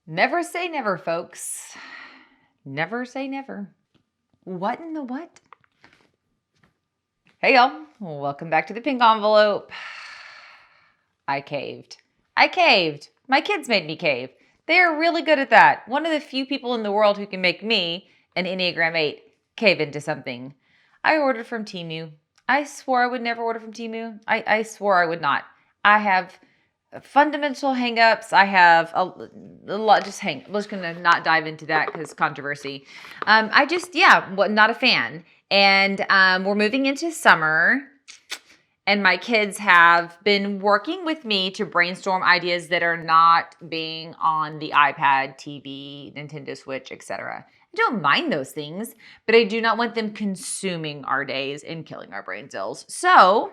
Never say never, folks. Never say never. What in the what? Hey y'all, welcome back to the pink envelope. I caved. My kids made me cave. They are really good at that. One of the few people in the world who can make me, an Enneagram 8, cave into something. I ordered from Temu. I swore I would never order from Temu. I swore I would not. I have fundamental hangups. I have a lot. I'm just going to not dive into that because controversy. Not a fan. And we're moving into summer. And my kids have been working with me to brainstorm ideas that are not being on the iPad, TV, Nintendo Switch, etc. I don't mind those things, but I do not want them consuming our days and killing our brain cells. So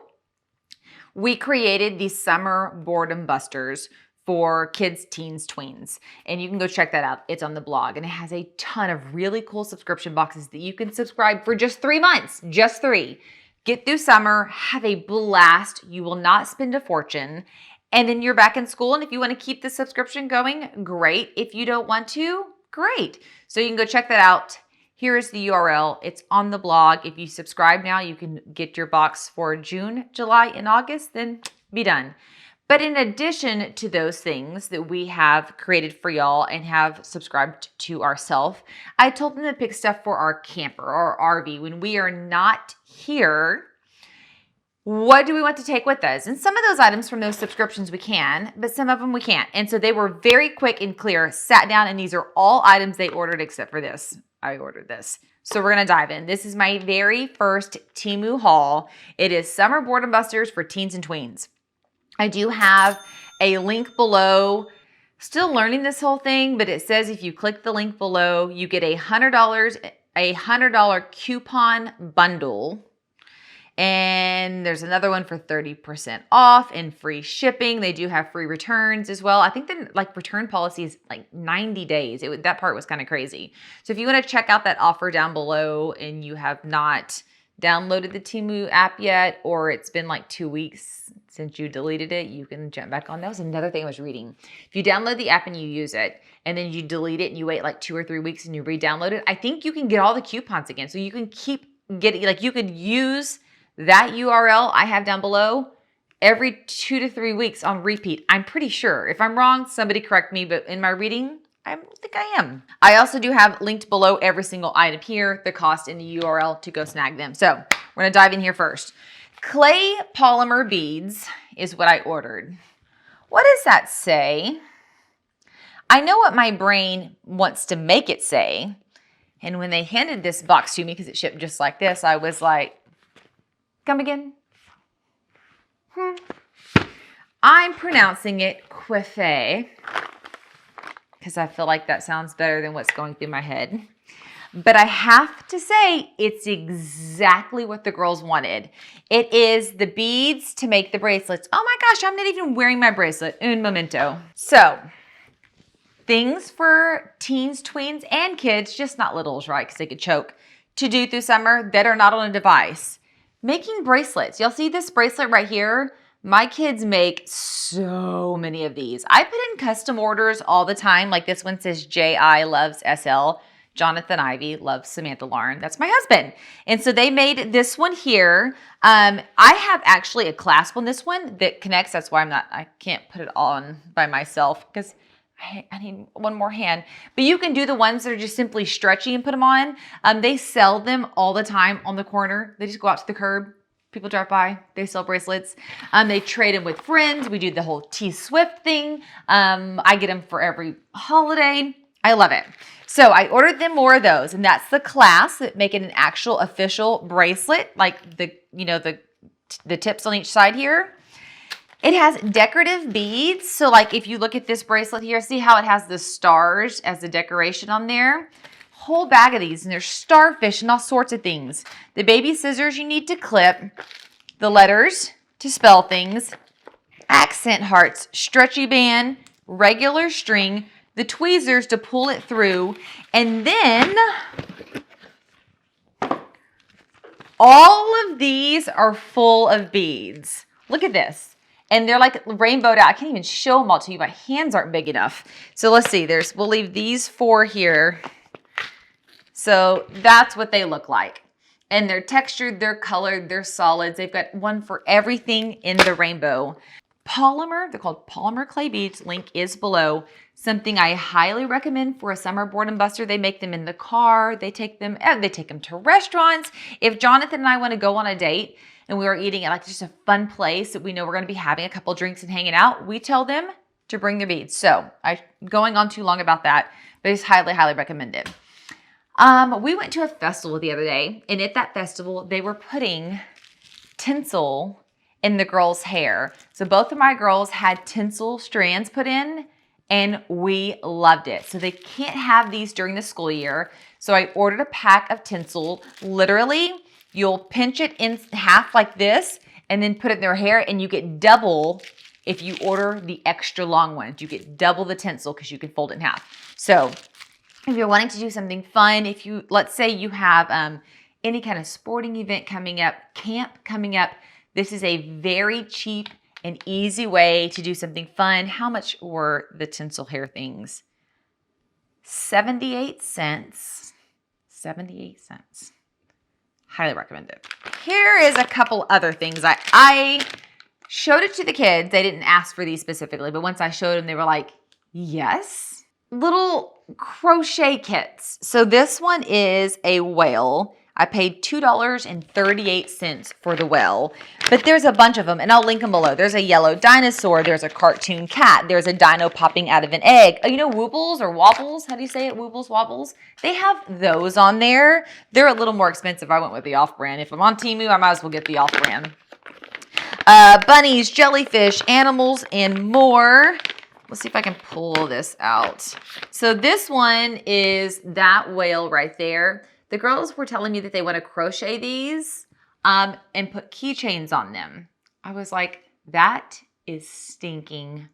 we created these summer boredom busters for kids, teens, tweens. And you can go check that out. It's on the blog. And it has a ton of really cool subscription boxes that you can subscribe for just 3 months. Just 3. Get through summer, have a blast. You will not spend a fortune. And then you're back in school. And if you want to keep the subscription going, great. If you don't want to, great. So you can go check that out. Here is the URL. It's on the blog. If you subscribe now, you can get your box for June, July, and August, then be done. But in addition to those things that we have created for y'all and have subscribed to ourselves, I told them to pick stuff for our camper or RV when we are not here. What do we want to take with us? And some of those items from those subscriptions we can, but some of them we can't. And so they were very quick and clear, sat down, and these are all items they ordered except for this. I ordered this. So we're going to dive in. This is my very first Temu haul. It is Summer Boredom Busters for teens and tweens. I do have a link below. Still learning this whole thing, but it says if you click the link below, you get a $100 coupon bundle. And there's another one for 30% off and free shipping. They do have free returns as well. I think the return policy is 90 days. That part was kind of crazy. So if you want to check out that offer down below and you have not downloaded the Temu app yet, or it's been 2 weeks since you deleted it, you can jump back on. That was another thing I was reading. If you download the app and you use it, and then you delete it and you wait 2 or 3 weeks and you re-download it, I think you can get all the coupons again. So you can keep getting, you could use that URL I have down below every 2 to 3 weeks on repeat. I'm pretty sure. If I'm wrong, somebody correct me, but in my reading, I think I am. I also do have linked below every single item here, the cost and the URL to go snag them. So we're going to dive in here first. Clay polymer beads is what I ordered. What does that say? I know what my brain wants to make it say. And when they handed this box to me, because it shipped just like this, I was like, come again? I'm pronouncing it coiffé because I feel like that sounds better than what's going through my head. But I have to say, it's exactly what the girls wanted. It is the beads to make the bracelets. Oh my gosh, I'm not even wearing my bracelet. Un momento. So, things for teens, tweens, and kids, just not littles, right? Because they could choke, to do through summer that are not on a device. Making bracelets. Y'all see this bracelet right here? My kids make so many of these. I put in custom orders all the time. Like this one says J.I. loves SL. Jonathan Ivy loves Samantha Lauren. That's my husband. And so they made this one here. I have actually a clasp on this one that connects. That's why I can't put it on by myself because I need one more hand. But you can do the ones that are just simply stretchy and put them on. They sell them all the time on the corner. They just go out to the curb. People drive by. They sell bracelets. They trade them with friends. We do the whole T-Swift thing. I get them for every holiday. I love it. So I ordered them more of those, and that's the clasp that make it an actual official bracelet, like the tips on each side here. It has decorative beads. So if you look at this bracelet here, see how it has the stars as the decoration on there? Whole bag of these, and there's starfish and all sorts of things. The baby scissors you need to clip, the letters to spell things, accent hearts, stretchy band, regular string, the tweezers to pull it through, and then all of these are full of beads. Look at this. And they're like rainbowed out. I can't even show them all to you. My hands aren't big enough. So let's see. We'll leave these 4 here. So that's what they look like. And they're textured, they're colored, they're solids. They've got one for everything in the rainbow. Polymer, they're called Polymer clay beads. Link is below. Something I highly recommend for a summer board and buster. They make them in the car. They take them to restaurants. If Jonathan and I want to go on a date and we are eating at like just a fun place that we know we're going to be having a couple drinks and hanging out, we tell them to bring their beads. So I'm going on too long about that, but it's highly, highly recommended. We went to a festival the other day, and at that festival, they were putting tinsel in the girls' hair. So both of my girls had tinsel strands put in, and we loved it. So they can't have these during the school year. So I ordered a pack of tinsel. Literally, you'll pinch it in half like this, and then put it in their hair, and you get double if you order the extra long ones. You get double the tinsel because you can fold it in half. So if you're wanting to do something fun, let's say you have any kind of sporting event coming up, camp coming up, this is a very cheap and easy way to do something fun. How much were the tinsel hair things? 78 cents. 78 cents. Highly recommend it. Here is a couple other things. I showed it to the kids. They didn't ask for these specifically, but once I showed them, they were like, yes. Little crochet kits. So this one is a whale. I paid $2.38 for the whale, but there's a bunch of them, and I'll link them below. There's a yellow dinosaur. There's a cartoon cat. There's a dino popping out of an egg. Oh, you know Woobles or Wobbles? How do you say it? Woobles, Wobbles? They have those on there. They're a little more expensive. I went with the off-brand. If I'm on Temu, I might as well get the off-brand. Bunnies, jellyfish, animals, and more. Let's see if I can pull this out. So this one is that whale right there. The girls were telling me that they want to crochet these and put keychains on them. I was like, that is stinking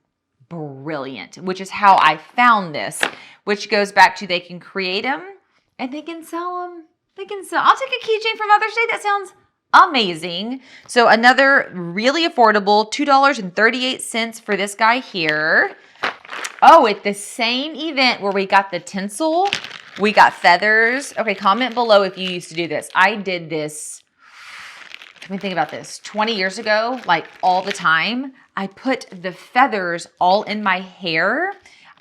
brilliant, which is how I found this, which goes back to they can create them and they can sell them. I'll take a keychain for Mother's Day. That sounds amazing. So another really affordable $2.38 for this guy here. Oh, at the same event where we got the tinsel, we got feathers. Okay, comment below if you used to do this. I did this, let me think about this, 20 years ago, like all the time. I put the feathers all in my hair.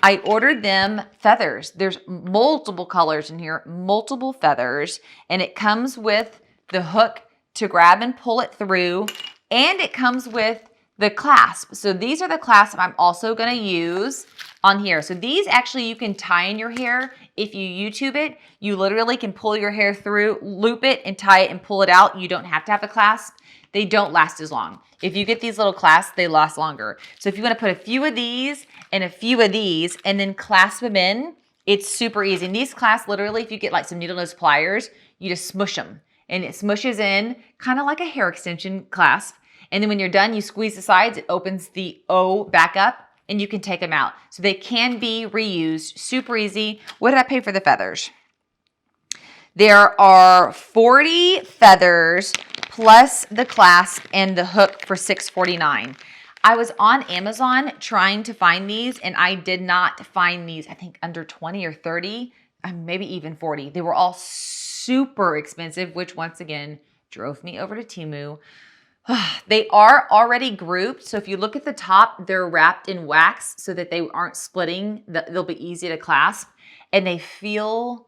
I ordered them feathers. There's multiple colors in here, multiple feathers, and it comes with the hook to grab and pull it through, and it comes with the clasp. So these are the clasps I'm also going to use on here. So these actually you can tie in your hair. If you YouTube it, you literally can pull your hair through, loop it and tie it and pull it out. You don't have to have a clasp. They don't last as long. If you get these little clasps, they last longer. So if you want to put a few of these and a few of these and then clasp them in, it's super easy. And these clasps, literally, if you get like some needle nose pliers, you just smush them and it smushes in kind of like a hair extension clasp. And then when you're done, you squeeze the sides, it opens the O back up and you can take them out. So they can be reused, super easy. What did I pay for the feathers? There are 40 feathers plus the clasp and the hook for $6.49. I was on Amazon trying to find these and I did not find these, I think under 20 or 30, maybe even 40. They were all super expensive, which once again drove me over to Temu. They are already grouped. So if you look at the top, they're wrapped in wax so that they aren't splitting. They'll be easy to clasp and they feel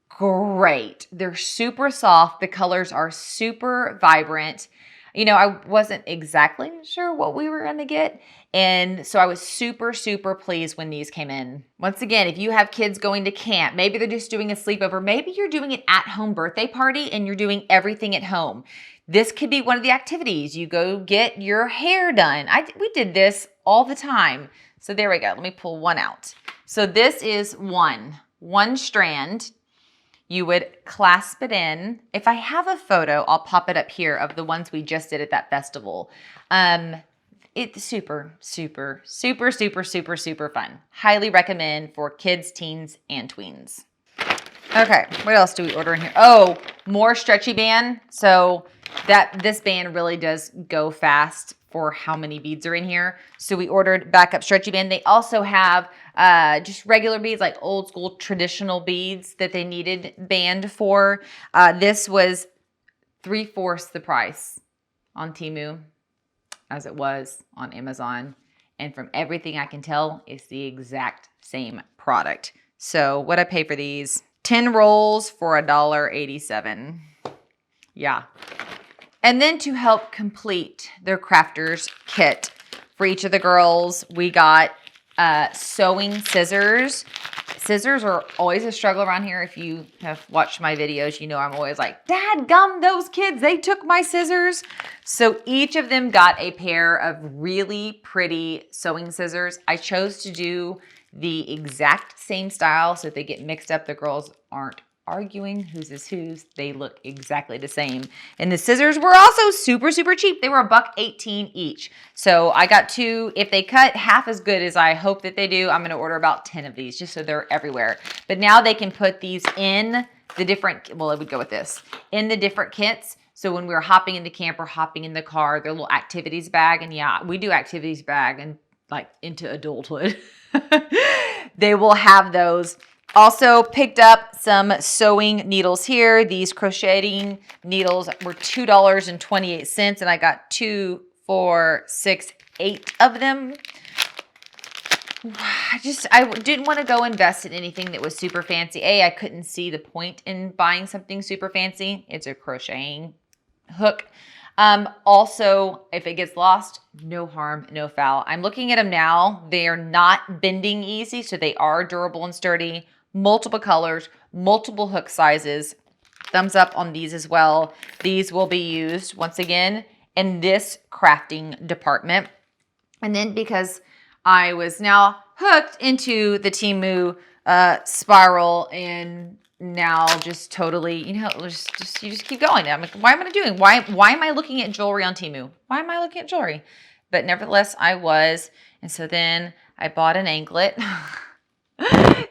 great. They're super soft. The colors are super vibrant. You know, I wasn't exactly sure what we were going to get. And so I was super, super pleased when these came in. Once again, if you have kids going to camp, maybe they're just doing a sleepover, maybe you're doing an at-home birthday party and you're doing everything at home. This could be one of the activities. You go get your hair done. We did this all the time. So there we go. Let me pull one out. So this is one strand. You would clasp it in. If I have a photo, I'll pop it up here of the ones we just did at that festival. It's super, super, super, super, super, super fun. Highly recommend for kids, teens, and tweens. Okay, what else do we order in here? Oh, more stretchy band. So this band really does go fast for how many beads are in here. So we ordered backup stretchy band. They also have just regular beads, like old school traditional beads that they needed band for. This was 3/4 the price on Temu as it was on Amazon. And from everything I can tell, it's the exact same product. So what I pay for these, 10 rolls for $1.87. Yeah. And then to help complete their crafters kit for each of the girls, we got sewing scissors. Scissors are always a struggle around here. If you have watched my videos, you know I'm always like, Dad gum, those kids, they took my scissors. So each of them got a pair of really pretty sewing scissors. I chose to do the exact same style so if they get mixed up, the girls aren't arguing whose is whose. They look exactly the same. And the scissors were also super, super cheap. They were $1.18 each. So I got 2. If they cut half as good as I hope that they do, I'm going to order about 10 of these just so they're everywhere. But now they can put these in the different, well, I would go with this, in the different kits. So when we were hopping in the camper, hopping in the car, their little activities bag. And yeah, we do activities bag and like into adulthood. They will have those. Also picked up some sewing needles here. These crocheting needles were $2.28, and I got 2, 4, 6, 8 of them. I didn't want to go invest in anything that was super fancy. I couldn't see the point in buying something super fancy. It's a crocheting hook. Also, if it gets lost, no harm, no foul. I'm looking at them now. They are not bending easy, so they are durable and sturdy. Multiple colors, multiple hook sizes. Thumbs up on these as well. These will be used, once again, in this crafting department. And then because I was now hooked into the Temu spiral and now just totally, you just keep going. I'm like, why am I doing? Why am I looking at jewelry on Temu? Why am I looking at jewelry? But nevertheless, I was. And so then I bought an anklet.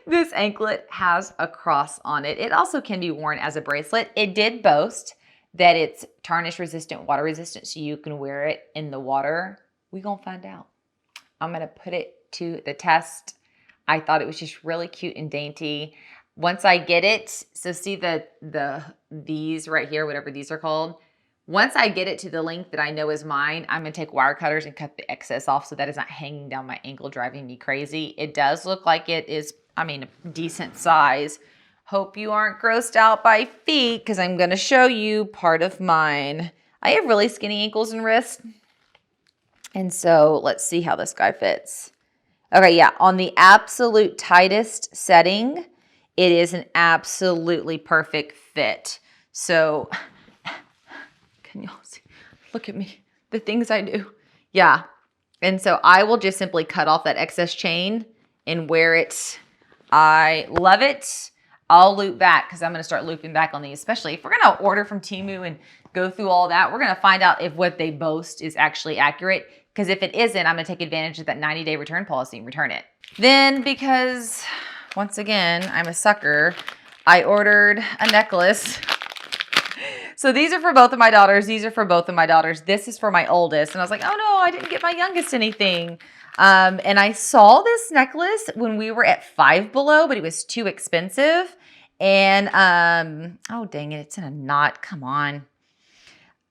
This anklet has a cross on it. It also can be worn as a bracelet. It did boast that it's tarnish resistant, water resistant, so you can wear it in the water. We gonna find out. I'm gonna put it to the test. I thought it was just really cute and dainty. Once I get it, so see these right here, whatever these are called. Once I get it to the length that I know is mine, I'm going to take wire cutters and cut the excess off so that it's not hanging down my ankle, driving me crazy. It does look like it is, a decent size. Hope you aren't grossed out by feet because I'm going to show you part of mine. I have really skinny ankles and wrists. And so let's see how this guy fits. Okay, yeah, on the absolute tightest setting, it is an absolutely perfect fit. So can y'all see? Look at me. The things I do. Yeah. And so I will just simply cut off that excess chain and wear it. I love it. I'll loop back because I'm going to start looping back on these, especially if we're going to order from Temu and go through all that. We're going to find out if what they boast is actually accurate. Because if it isn't, I'm going to take advantage of that 90-day return policy and return it. Then because, once again, I'm a sucker, I ordered a necklace. So these are for both of my daughters. These are for both of my daughters. This is for my oldest. And I was like, oh no, I didn't get my youngest anything. And I saw this necklace when we were at Five Below, but it was too expensive. And, oh dang it, it's in a knot. Come on.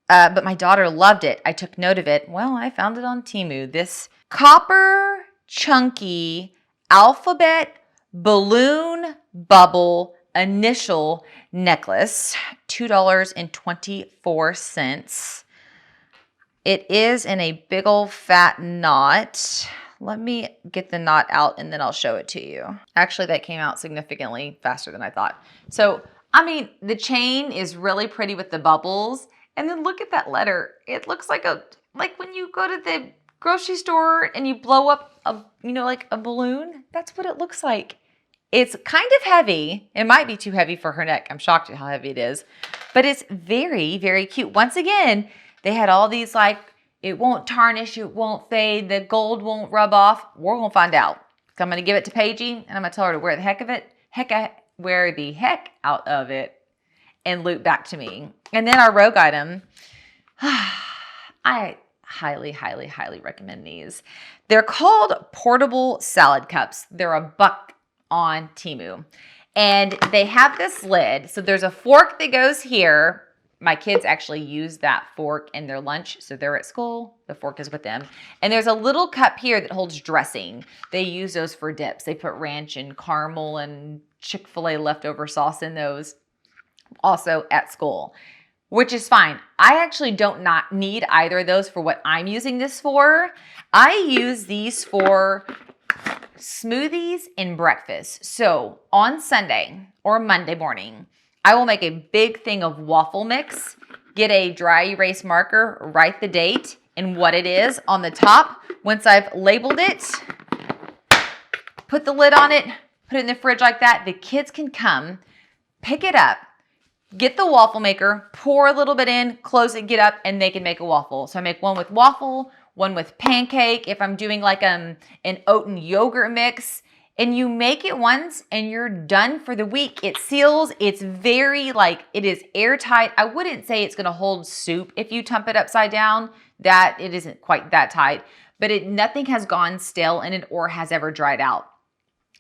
But my daughter loved it. I took note of it. Well, I found it on Temu. This copper chunky alphabet balloon bubble initial necklace, $2.24. It is in a big old fat knot. Let me get the knot out and then I'll show it to you. Actually, that came out significantly faster than I thought. So, the chain is really pretty with the bubbles. And then look at that letter. It looks like when you go to the grocery store and you blow up like a balloon. That's what it looks like. It's kind of heavy. It might be too heavy for her neck. I'm shocked at how heavy it is. But it's very, very cute. Once again, they had all these it won't tarnish, it won't fade, the gold won't rub off. We're going to find out. So I'm going to give it to Paigey and I'm going to tell her to wear the heck out of it and loop back to me. And then our rogue item, I highly, highly, highly recommend these. They're called portable salad cups. They're $1 on Temu. And they have this lid. So there's a fork that goes here. My kids actually use that fork in their lunch. So they're at school, the fork is with them. And there's a little cup here that holds dressing. They use those for dips. They put ranch and caramel and Chick-fil-A leftover sauce in those also at school, which is fine. I actually don't not need either of those for what I'm using this for. I use these for smoothies and breakfast. So on Sunday or Monday morning, I will make a big thing of waffle mix, get a dry erase marker, write the date and what it is on the top. Once I've labeled it, put the lid on it, put it in the fridge like that. The kids can come, pick it up, get the waffle maker, pour a little bit in, close it, get up, and they can make a waffle. So I make one with waffle, one with pancake. If I'm doing like an oat and yogurt mix, and you make it once and you're done for the week. It seals. It's very it is airtight. I wouldn't say it's going to hold soup if you dump it upside down. That it isn't quite that tight, but nothing has gone stale in it or has ever dried out.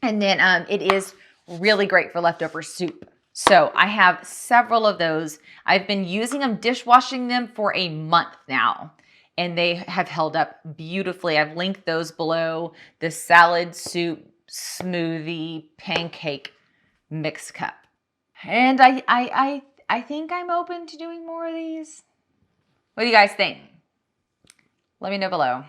And then it is really great for leftover soup. So I have several of those. I've been using them, dishwashing them for a month now, and they have held up beautifully. I've linked those below. The salad, soup, smoothie, pancake mix cup. And I think I'm open to doing more of these. What do you guys think? Let me know below.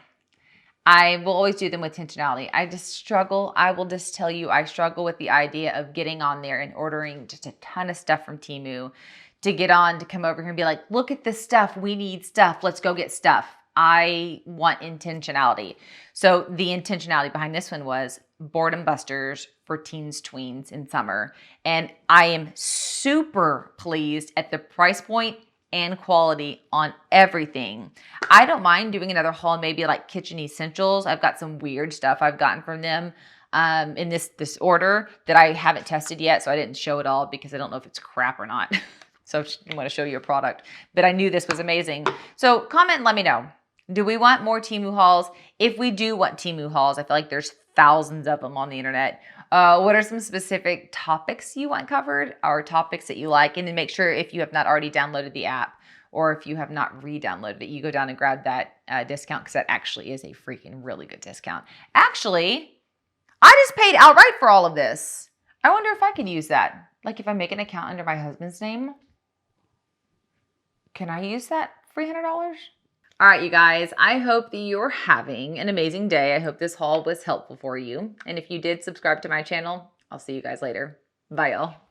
I will always do them with intentionality. I just struggle. I will just tell you, I struggle with the idea of getting on there and ordering just a ton of stuff from Temu to get on to come over here and be like, look at this stuff. We need stuff. Let's go get stuff. I want intentionality. So the intentionality behind this one was boredom busters for teens, tweens in summer. And I am super pleased at the price point and quality on everything. I don't mind doing another haul, maybe like kitchen essentials. I've got some weird stuff I've gotten from them in this order that I haven't tested yet. So I didn't show it all because I don't know if it's crap or not. So I want to show you a product, but I knew this was amazing. So comment and let me know. Do we want more Temu hauls? If we do want Temu hauls, I feel like there's thousands of them on the internet. What are some specific topics you want covered or topics that you like? And then make sure if you have not already downloaded the app or if you have not re-downloaded it, you go down and grab that discount because that actually is a freaking really good discount. Actually, I just paid outright for all of this. I wonder if I could use that. Like if I make an account under my husband's name, can I use that $300? All right, you guys, I hope that you're having an amazing day. I hope this haul was helpful for you. And if you did subscribe to my channel, I'll see you guys later. Bye, y'all.